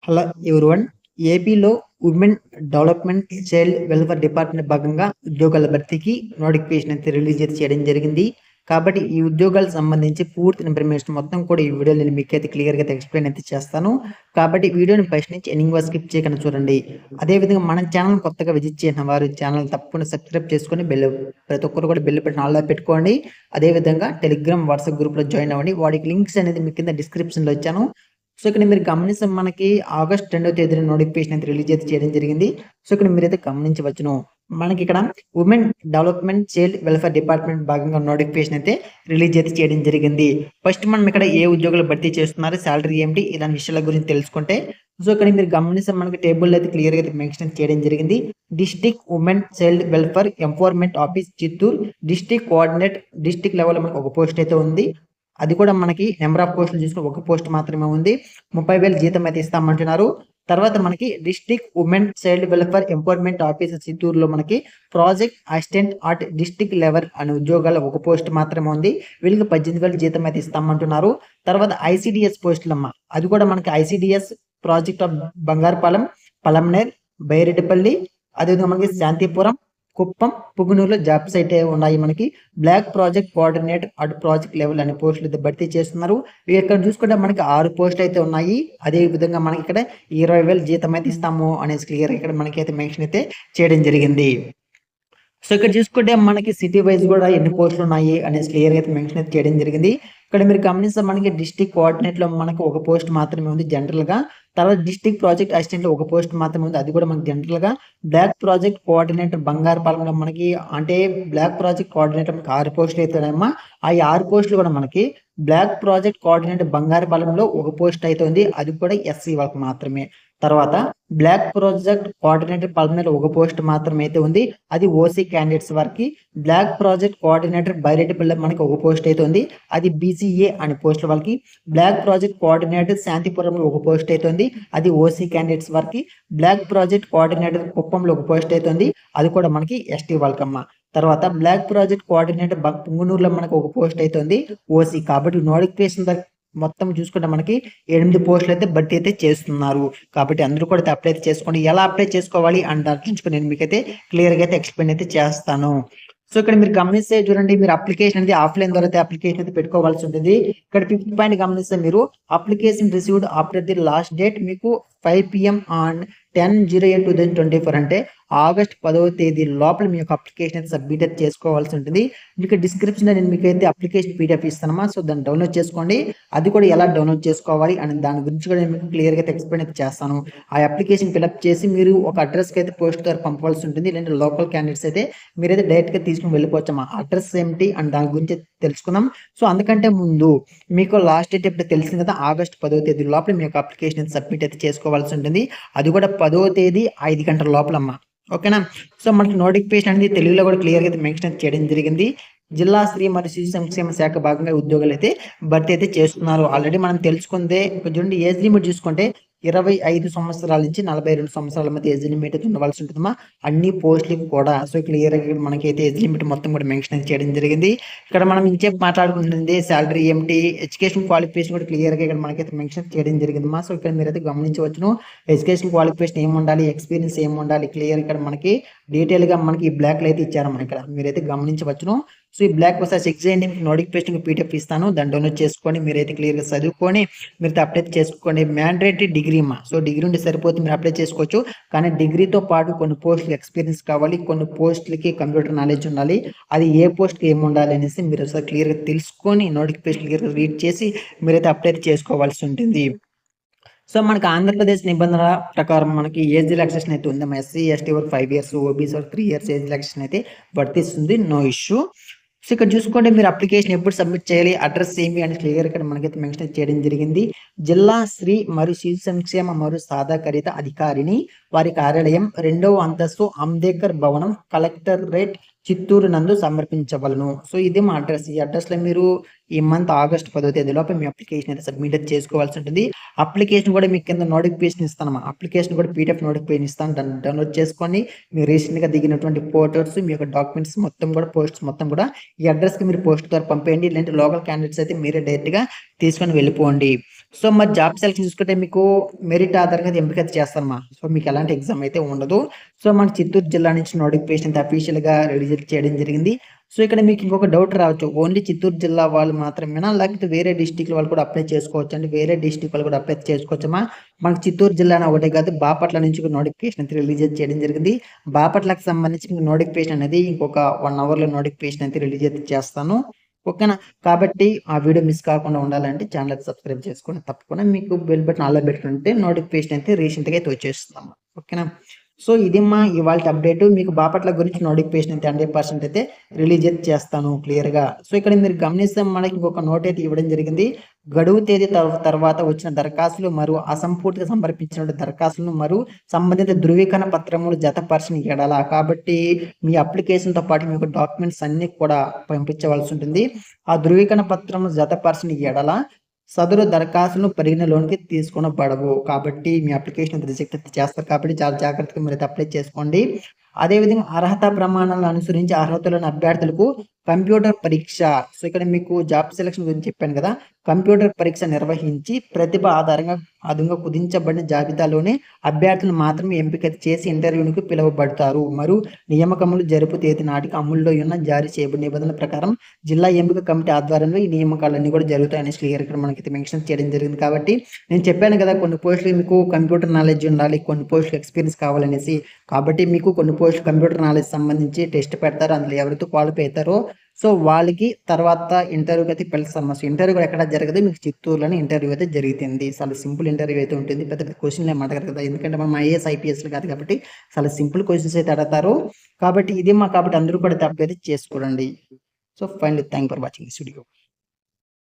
Hello everyone. ఏపీలో women development child welfare department భాగంగా ఉద్యోగాల భర్తీకి నోటిఫికేషన్ అయితే రిలీజ్ చేయడం జరిగింది. కాబట్టి ఈ ఉద్యోగాలకు సంబంధించి పూర్తి ఇన్ఫర్మేషన్ మొత్తం కూడా ఈ వీడియోలో నేను మీకు అయితే క్లియర్గా ఎక్స్ప్లెయిన్ అయితే చేస్తాను. కాబట్టి వీడియోని ఫస్ట్ నుంచి ఎండింగ్ వరకు స్కిప్ చేయకుండా చూడండి. అదేవిధంగా మన ఛానల్ కొత్తగా విజిట్ చేసిన వారు ఛానల్ తప్పకుండా సబ్స్క్రైబ్ చేసుకొని ప్రతి ఒక్కరు కూడా బెల్ బటన్ ఆన్లో పెట్టుకోండి. అదేవిధంగా టెలిగ్రామ్ వాట్సాప్ గ్రూప్లో జాయిన్ అవ్వండి. వాటికి లింక్స్ అనేది మీకు కింద డిస్క్రిప్షన్లో ఇచ్చాను. సో ఇక్కడ మీరు గమనిస్తే మనకి ఆగస్ట్ 2వ తేదీన నోటిఫికేషన్ అయితే రిలీజ్ అయితే చేయడం జరిగింది. సో ఇక్కడ మీరైతే గమనించవచ్చును. మనకి ఇక్కడ women development child welfare department భాగంగా నోటిఫికేషన్ అయితే రిలీజ్ అయితే చేయడం జరిగింది. ఫస్ట్ మనం ఇక్కడ ఏ ఉద్యోగులు భర్తీ చేస్తున్నారు, శాలరీ ఏమిటి, ఇలాంటి విషయాల గురించి తెలుసుకుంటే, సో ఇక్కడ మీరు గమనిస్తే మనకి టేబుల్ అయితే క్లియర్గా అయితే మెన్షన్ చేయడం జరిగింది. District women child welfare empowerment office Chittoor district coordinate district level మనకు ఒక పోస్ట్ అయితే ఉంది. అది కూడా మనకి నెంబర్ ఆఫ్ పోస్టులు చూసుకుని ఒక పోస్ట్ మాత్రమే ఉంది. 30,000 జీతం అయితే ఇస్తామంటున్నారు. తర్వాత మనకి district women child welfare empowerment officer చిత్తూరులో మనకి project assistant at district level అనే ఉద్యోగాలు ఒక పోస్ట్ మాత్రమే ఉంది. వీళ్ళకి 18,000 జీతం అయితే ఇస్తామంటున్నారు. తర్వాత ఐసిడిఎస్ పోస్టులమ్మ, అది కూడా మనకి ICDS project of Bangarupalem, Palamaner, Baireddipalli, అదేవిధంగా మనకి శాంతిపురం, కుప్పం, పుగునూరులో జాబ్స్ అయితే ఉన్నాయి. మనకి బ్లాక్ ప్రాజెక్ట్ కోఆర్డినేటర్ అటు ప్రాజెక్ట్ లెవెల్ అనే పోస్టులు అయితే భర్తీ చేస్తున్నారు. ఇక్కడ చూసుకుంటే మనకి 6 పోస్టులు అయితే ఉన్నాయి. అదే విధంగా మనకి ఇక్కడ 20,000 జీతం అయితే ఇస్తాము అనేసి క్లియర్ ఇక్కడ మనకి అయితే మెన్షన్ అయితే చేయడం జరిగింది. సో ఇక్కడ చూసుకుంటే మనకి సిటీ వైజ్ కూడా ఎన్ని పోస్టులు ఉన్నాయి అనేసి క్లియర్ అయితే మెన్షన్ అయితే చేయడం జరిగింది. ఇక్కడ మీరు గమనిస్తే మనకి డిస్ట్రిక్ట్ కోఆర్డినేట్ లో మనకి ఒక పోస్ట్ మాత్రమే ఉంది జనరల్ గా. తర్వాత డిస్ట్రిక్ట్ ప్రాజెక్ట్ అసిస్టెంట్ లో ఒక పోస్ట్ మాత్రమే ఉంది, అది కూడా మనకి జనరల్ గా. బ్లాక్ ప్రాజెక్ట్ కోఆర్డినేటర్ బంగారుపాలెంలో మనకి అంటే బ్లాక్ ప్రాజెక్ట్ కోఆర్డినేటర్ మనకి 6 పోస్టులు అవుతాయమ్మా. ఆ 6 పోస్టులు కూడా మనకి బ్లాక్ ప్రాజెక్ట్ కోఆర్డినేటర్ బంగారుపాలెంలో ఒక పోస్ట్ అయితే ఉంది, అది కూడా ఎస్సీ వాళ్ళకి మాత్రమే. తర్వాత బ్లాక్ ప్రాజెక్ట్ కోఆర్డినేటర్ పల్మనేర్ ఒక పోస్ట్ మాత్రమే అయితే ఉంది, అది ఓసీ క్యాండిడేట్స్ వారికి. బ్లాక్ ప్రాజెక్ట్ కోఆర్డినేటర్ బైరెడ్డిపల్లి మనకి ఒక పోస్ట్ అయితే ఉంది, అది బీసీఏ అనే పోస్టుల వాళ్ళకి. బ్లాక్ ప్రాజెక్ట్ కోఆర్డినేటర్ శాంతిపురంలో ఒక పోస్ట్ అయితే ఉంది, అది ఓసీ క్యాండిడేట్స్ వారికి. బ్లాక్ ప్రాజెక్ట్ కోఆర్డినేటర్ కుప్పంలో ఒక పోస్ట్ అయితే ఉంది, అది కూడా మనకి ఎస్టీ వాళ్ళకమ్మ. తర్వాత బ్లాక్ ప్రాజెక్ట్ కోఆర్డినేటర్ పుంగునూరులో మనకు ఒక పోస్ట్ అయితే ఉంది, ఓసీ. కాబట్టి నోటిఫికేషన్ మొత్తం చూసుకుంటే మనకి 8 పోస్టులు అయితే భర్తీ అయితే చేస్తున్నారు. కాబట్టి అందరూ కూడా అప్లై అయితే చేసుకోండి. ఎలా అప్లై చేసుకోవాలి అని దాని గురించి నేను మీకైతే క్లియర్గా అయితే ఎక్స్ప్లెయిన్ అయితే చేస్తాను. సో ఇక్కడ మీరు గమనిస్తే చూడండి, మీరు అప్లికేషన్ అనేది ఆఫ్లైన్ ద్వారా అయితే అప్లికేషన్ అయితే పెట్టుకోవాల్సి ఉంటుంది. ఇక్కడ 5th పాయింట్ గమనిస్తే మీరు application received after the last date మీకు 5 PM ఆన్ 10/08/2024 అంటే ఆగస్ట్ 10వ తేదీ లోపల మీ యొక్క అప్లికేషన్ అయితే సబ్మిట్ అయితే చేసుకోవాల్సి ఉంటుంది. మీకు డిస్క్రిప్షన్లో నేను మీకు అయితే అప్లికేషన్ PDF ఇస్తానమ్మా. సో దాన్ని డౌన్లోడ్ చేసుకోండి. అది కూడా ఎలా డౌన్లోడ్ చేసుకోవాలి అని దాని గురించి కూడా నేను మీకు క్లియర్గా అయితే ఎక్స్ప్లెయిన్ అయితే చేస్తాను. ఆ అప్లికేషన్ ఫిల్అప్ చేసి మీరు ఒక అడ్రస్కి అయితే పోస్ట్ ద్వారా పంపవలసి ఉంటుంది. లేదంటే లోకల్ క్యాండిడేట్స్ అయితే మీరైతే డైరెక్ట్గా తీసుకుని వెళ్ళిపోవచ్చమ్మా. అడ్రస్ ఏమిటి అని దాని గురించి తెలుసుకుందాం. సో అందుకంటే ముందు మీకు లాస్ట్ డేట్ ఎప్పుడు తెలిసింది కదా, ఆగస్ట్ 10వ తేదీ లోపల మీ యొక్క అప్లికేషన్ సబ్మిట్ అయితే చేసుకోవాల్సి ఉంటుంది. అది కూడా 10వ తేదీ 5 గంటల లోపలమ్మా. ఓకేనా. సో మనకి నోటిఫికేషన్ అనేది తెలుగులో కూడా క్లియర్గా అయితే మెన్షన్ చేయడం జరిగింది. జిల్లా స్త్రీ మరియు శిశు సంక్షేమ శాఖ భాగంగా ఉద్యోగాలు అయితే భర్తీ అయితే చేస్తున్నారు. ఆల్రెడీ మనం తెలుసుకుందే. చూడండి, ఏజ్ లిమిట్ చూసుకుంటే 25 సంవత్సరాల నుంచి 42 సంవత్సరాల మధ్య ఏజ్ లిమిట్ అయితే ఉండవలసి ఉంటుందమ్మా అన్ని పోస్టులకు కూడా. సో క్లియర్గా మనకైతే ఏజ్ లిమిట్ మొత్తం కూడా మెన్షన్ చేయడం జరిగింది. ఇక్కడ మనం ఇంచేపు మాట్లాడుకుంటుంది శాలరీ ఏమిటి, ఎడ్యుకేషన్ క్వాలిఫికేషన్ కూడా క్లియర్గా ఇక్కడ మనకైతే మెన్షన్ చేయడం జరిగిందమ్మా. సో ఇక్కడ మీరైతే గమనించవచ్చును, ఎడ్యుకేషన్ క్వాలిఫికేషన్ ఏమి ఉండాలి, ఎక్స్పీరియన్స్ ఏమి ఉండాలి, క్లియర్ ఇక్కడ మనకి డీటెయిల్గా మనకి ఈ బ్లాక్లో అయితే ఇచ్చారమ్మా. ఇక్కడ మీరైతే గమనించవచ్చును. సో ఈ బ్లాక్ ఒకసారి చెక్ చేయండి. మీకు నోటిఫికేషన్ PDF ఇస్తాను, దాన్ని డౌన్లోడ్ చేసుకొని మీరైతే క్లియర్గా చదువుకొని మీరైతే అప్లై చేసుకోండి. మ్యాండేటరీ డిగ్రీ అమ్మా. సో డిగ్రీ ఉంటే సరిపోతుంది, మీరు అప్లై చేసుకోవచ్చు. కానీ డిగ్రీతో పాటు కొన్ని పోస్టులు ఎక్స్పీరియన్స్ కావాలి, కొన్ని పోస్టులకి కంప్యూటర్ నాలెడ్జ్ ఉండాలి. అది ఏ పోస్ట్కి ఏమి ఉండాలి అనేసి మీరు ఒకసారి క్లియర్గా తెలుసుకొని నోటిఫికేషన్ క్లియర్గా రీడ్ చేసి మీరైతే అప్లై చేసుకోవాల్సి ఉంటుంది. సో మనకి ఆంధ్రప్రదేశ్ నిబంధనల ప్రకారం మనకి ఏజ్ రిలాక్సేషన్ అయితే ఉంది. ఎస్సీ ఎస్టీ వరకు 5 years, ఓబీసీ వరకు 3 years ఏజ్ రిలాక్సేషన్ అయితే వర్తిస్తుంది, నో ఇష్యూ. సో ఇక్కడ చూసుకుంటే మీరు అప్లికేషన్ ఎప్పుడు సబ్మిట్ చేయాలి, అడ్రస్ ఏమి అని క్లియర్ ఇక్కడ మనకైతే మెన్షన్ చేయడం జరిగింది. జిల్లా స్త్రీ మరియు శిశు సంక్షేమ మరియు సాధారణత అధికారిని వారి కార్యాలయం 2వ అంతస్తు అంబేద్కర్ భవనం, కలెక్టరేట్, చిత్తూరు నందు సమర్పించవలను. సో ఇది మా అడ్రస్. ఈ అడ్రస్లో మీరు ఈ మంత్ ఆగస్ట్ 10వ తేదీ లోపల మీ అప్లికేషన్ అయితే సబ్మిట్ చేసుకోవాల్సి ఉంటుంది. అప్లికేషన్ కూడా మీకు కింద నోటిఫికేషన్ ఇస్తాను. అప్లికేషన్ కూడా PDF నోటిఫికేషన్ ఇస్తాను, దాన్ని డౌన్లోడ్ చేసుకొని మీరు రీసెంట్గా దిగినటువంటి ఫోటోస్, మీ యొక్క డాక్యుమెంట్స్ మొత్తం కూడా పోస్ట్స్ మొత్తం కూడా ఈ అడ్రస్కి మీరు పోస్ట్ ద్వారా పంపేయండి. లేదంటే లోకల్ క్యాండిడేట్స్ అయితే మీరే డైరెక్ట్గా తీసుకొని వెళ్ళిపోండి. సో మరి జాబ్ సెలక్షన్ చూసుకుంటే మీకు మెరిట్ ఆధారంగా ఎంపిక అయితే చేస్తారమ్మా. సో మీకు ఎలాంటి ఎగ్జామ్ అయితే ఉండదు. సో మన చిత్తూరు జిల్లా నుంచి నోటిఫికేషన్ అయితే అఫీషియల్‌గా రిలీజ్ చేయడం జరిగింది. సో ఇక్కడ మీకు ఇంకొక డౌట్ రావచ్చు. ఓన్లీ చిత్తూరు జిల్లా వాళ్ళు మాత్రమేనా? లేకపోతే వేరే డిస్ట్రిక్ట్‌ల వాళ్ళు కూడా అప్లై చేసుకోవచ్చా అండి? వేరే డిస్ట్రిక్ట్ వాళ్ళు కూడా అప్లై చేసుకోవచ్చమ్మా. మనకు చిత్తూరు జిల్లానే ఒకటే కాదు, బాపట్ల నుంచి కూడా నోటిఫికేషన్ అయితే రిలీజ్ చేయడం జరిగింది. బాపట్లకు సంబంధించి మీకు నోటిఫికేషన్ అనేది ఇంకొక 1 అవర్‌లో నోటిఫికేషన్ అయితే రిలీజ్ అయితే చేస్తాను. ఓకేనా? కాబట్టి ఆ వీడియో మిస్ కాకుండా ఉండాలంటే ఛానల్ అయితే సబ్స్క్రైబ్ చేసుకోండి. తప్పకుండా మీకు బెల్ బటన్ ఆల్‌లో పెట్టుకుంటే నోటిఫికేషన్ అయితే రీసెంట్‌గా అయితే వచ్చేస్తుందమ్మా. ఓకేనా? సో ఇది మా ఇవాల్టి అప్డేట్. మీకు బాపట్ల గురించి నోటిఫికేషన్ అయితే 100% అయితే రిలీజ్ అయితే చేస్తాను క్లియర్‌గా. సో ఇక్కడ మీరు గమనిస్తే మనకి ఇంకొక నోట్ అయితే ఇవ్వడం జరిగింది. గడువు తేదీ తర్వాత వచ్చిన దరఖాస్తులు మరియు అసంపూర్తిగా సమర్పించిన దరఖాస్తులను మరియు సంబంధిత ధృవీకరణ పత్రములు జతపరచిన ఎడల, కాబట్టి మీ అప్లికేషన్‌తో పాటు మీకు డాక్యుమెంట్స్ అన్నీ కూడా పంపించవలసి ఉంటుంది. ఆ ధృవీకరణ పత్రములు జతపరచిన ఎడల సదరు దరఖాస్తును పరిగణలోనికి తీసుకొనబడవు. కాబట్టి మీ అప్లికేషన్ రిజెక్ట్ అయితే చేస్తారు. కాబట్టి చాలా జాగ్రత్తగా మీరైతే అప్లై చేసుకోండి. అదేవిధంగా అర్హత ప్రమాణాలను అనుసరించి అర్హతలోని అభ్యర్థులకు కంప్యూటర్ పరీక్ష. సో ఇక్కడ మీకు జాబ్ సెలక్షన్ గురించి చెప్పాను కదా. కంప్యూటర్ పరీక్ష నిర్వహించి ప్రతిభ ఆధారంగా కుదించబడిన జాబితాలోనే అభ్యర్థులను మాత్రమే ఎంపిక చేసి ఇంటర్వ్యూనికి పిలువబడతారు. మరియు నియామకములు జరుపు తేదీ నాటికి అమల్లో ఉన్న జారీ చేయబడిన నిబంధనల ప్రకారం జిల్లా ఎంపిక కమిటీ ఆధ్వర్యంలో ఈ నియామకాలన్నీ కూడా జరుగుతాయని క్లియర్ ఇక్కడ మనకి మెన్షన్ చేయడం జరిగింది. కాబట్టి నేను చెప్పాను కదా, కొన్ని పోస్టులు మీకు కంప్యూటర్ నాలెడ్జ్ ఉండాలి, కొన్ని పోస్టులు ఎక్స్పీరియన్స్ కావాలనేసి. కాబట్టి మీకు కొన్ని పోస్టులు కంప్యూటర్ నాలెడ్జ్ సంబంధించి టెస్ట్ పెడతారు. అందులో ఎవరైతే క్వాలిఫై అవుతారో సో వాళ్ళకి తర్వాత ఇంటర్వ్యూకి అయితే పిలుస్తాం. సో ఇంటర్వ్యూ కూడా ఎక్కడ జరగదు, మీకు చిత్తూరులోనే ఇంటర్వ్యూ అయితే జరుగుతుంది. చాలా సింపుల్ ఇంటర్వ్యూ అయితే ఉంటుంది. పెద్ద పెద్ద క్వశ్చన్లు ఏమి అడగరు కదా, ఎందుకంటే మనం ఐఏఎస్ ఐపీఎస్లు కాదు కాబట్టి చాలా సింపుల్ క్వశ్చన్స్ అయితే అడుగుతారు. కాబట్టి ఇది కాబట్టి అందరూ కూడా తప్పైతే చేసుకోండి. So finally thank for watching this video.